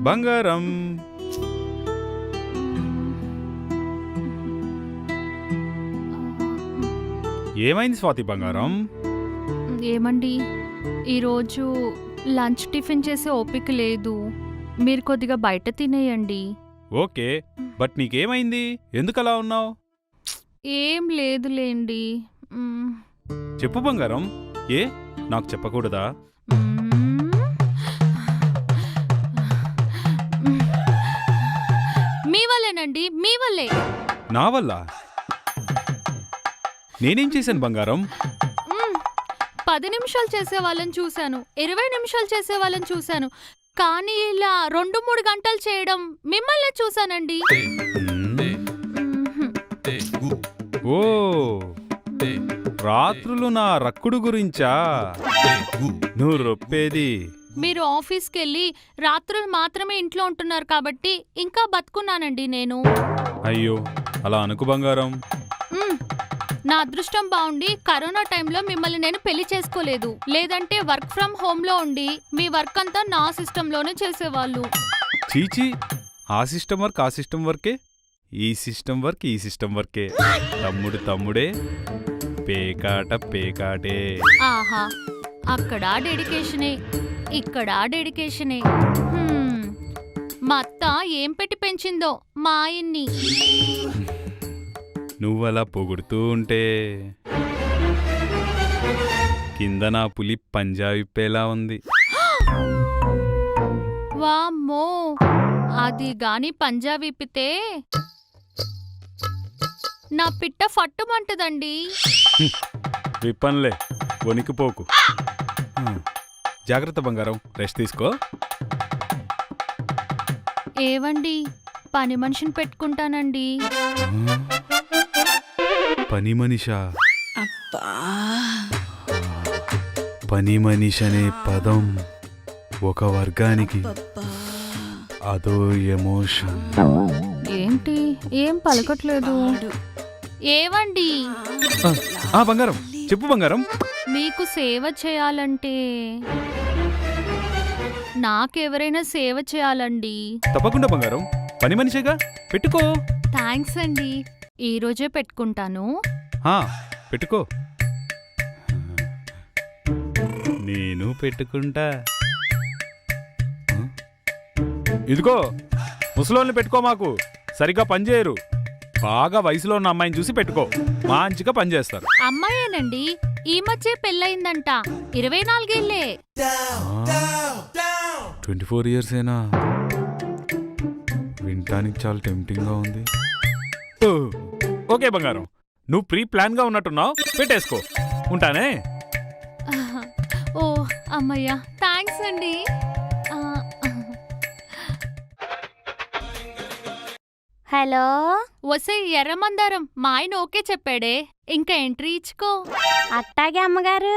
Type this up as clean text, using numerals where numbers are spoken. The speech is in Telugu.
బంగారం ఏమైంది స్వాతి బంగారం? ఏమండి, ఈరోజు లంచ్ టిఫిన్ చేసే ఓపిక లేదు. మీరు కొద్దిగా బయట తినేయండి. ఓకే, బట్ నీకేమైంది? ఎందుకలా ఉన్నావు? ఏం లేదులేండి. చెప్పు బంగారం. ఏ నాకు చెప్పకూడదా? మీ వల్లేనండి, మీ వల్లే. నా వల్ల? నేనేం చేశాను బంగారం? 10 నిమిషాలు చేసే వాళ్ళని చూశాను, 20 నిమిషాలు చేసే వాళ్ళని చూశాను, కానీ ఇలా 2-3 గంటలు చేయడం మిమ్మల్ని చూశానండి. ఓ, రాత్రులు నా రక్కుడు గురించా నువ్వు రొప్పేది? మీరు ఆఫీస్కి వెళ్ళి రాత్రులు మాత్రమే ఇంట్లో ఉంటున్నారు కాబట్టి ఇంకా బతుకున్నానండి నేను. అయ్యో, అలా అనుకు బంగారం. నా అదృష్టం బాగుండి కరోనా టైంలో మిమ్మల్ని నేను పెళ్లి చేసుకోలేదు. లేదంటే వర్క్ ఫ్రమ్ హోమ్లో ఉండి మీ వర్క్ అంతా నా సిస్టంలోనే చేసేవాళ్ళు. చీచి, ఆ సిస్టమ్ వర్క్ ఆ సిస్టమ్ వర్కే, ఈ సిస్టమ్ వర్క్ ఈ సిస్టమ్ వర్కే. తమ్ముడు తమ్ముడే, పేకాట పేకాటే. ఆహా, అక్కడ డెడికేషనే, ఇక్కడ డెడికేషనే. మా అత్త ఏం పెట్టి పెంచిందో మా ఆయన్ని. నువ్వలా పొగుడుతూ ఉంటే కింద నా పులి పంజా విప్పేలా ఉంది. వామ్మో, అది గాని పంజా విప్పితే నా పిట్ట ఫట్టుమంటదండి. విప్పన్లే, వణికిపోకు. జాగ్రత్త బంగారం, రెస్ట్ తీసుకో. ఏవండి, పని మనిషిని పెట్టుకుంటానండి. పని మనిషా? పని మనిషి అనే పదం ఒక వర్గానికి అదో ఎమోషన్. ఏంటి ఏం పలకట్లేదు? ఏవండి, బంగారం చెప్పు బంగారం. మీకు సేవ చేయాలంటే నాకెవరైనా సేవ చేయాలండి. తప్పకుండా బంగారం, పని మనిషిగా పెట్టుకో. థ్యాంక్స్ అండి, ఈరోజే పెట్టుకుంటాను. పెట్టుకో. నేను పెట్టుకుంటా. ఇదిగో, ముసలోళ్ళని పెట్టుకో, మాకు సరిగ్గా పనిచేయరు. బాగా వయసులో ఉన్న అమ్మాయిని చూసి పెట్టుకో, మంచిగా పనిచేస్తారు. అమ్మాయేనండి, ఈ మధ్య పెళ్ళయిందంట, 24 ఏళ్లే. 24 years ఏనా? వినటానికి చాలా టెంప్టింగ్గా ఉంది. ఓకే బంగారం, నువ్వు ప్రీ ప్లాన్ గా ఉన్నట్టున్నావు, పెట్టేసుకో. ఉంటానే. ఓ అమ్మయ్యా, థ్యాంక్స్ అండి. హలో, వసే ఎర్రమందారం, మా ఆయన ఓకే చెప్పాడే, ఇంకా ఎంట్రీ ఇచ్చుకో. అట్టాగే అమ్మగారు.